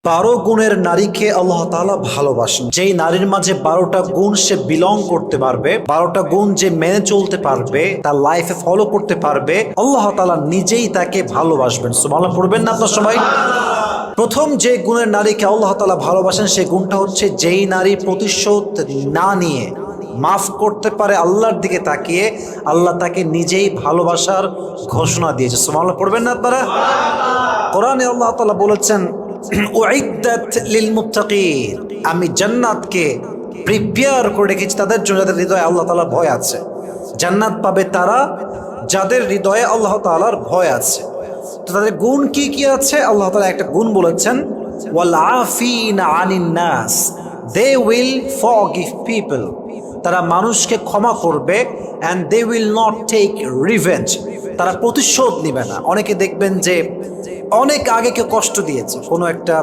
12 গুণের নারীকে আল্লাহ তাআলা ভালোবাসেন। যেই নারীর মাঝে 12টা গুণ সে বিলং করতে পারবে, 12টা গুণ যে মেনে চলতে পারবে, তার লাইফে ফলো করতে পারবে, আল্লাহ তাআলা নিজেই তাকে ভালোবাসবেন। সুবহানাল্লাহ পড়বেন না আপনার সবাই? প্রথম যে গুণের নারীকে আল্লাহ তাআলা ভালোবাসেন সেই গুণটা হচ্ছে, যেই নারী প্রতিশোধ না নিয়ে মাফ করতে পারে আল্লাহর দিকে তাকিয়ে, আল্লাহ তাকে নিজেই ভালোবাসার ঘোষণা দিয়েছে। সুবহানাল্লাহ পড়বেন না আপনারা? কোরআনে আল্লাহ তাআলা বলেছেন, উইদ্দাত লিল মুত্তাকিন, আমি জান্নাতকে প্রিপেয়ার করে রেখেছি তাদের জন্য যাদের হৃদয়ে আল্লাহ তাআলার ভয় আছে। জান্নাত পাবে তারা যাদের হৃদয়ে আল্লাহ তাআলার ভয় আছে। তো তাদের গুণ কি কি আছে? আল্লাহ তাআলা একটা গুণ বলেছেন, ওয়াল আফিনা আনিন নাস, দে উইল ফরগিভ পিপল, তারা মানুষকে ক্ষমা করবে, and they will not take revenge, তারা প্রতিশোধ নেবে না। অনেকে দেখবেন যে অনেক আগে কেউ কষ্ট দিয়েছে, কোনো একটা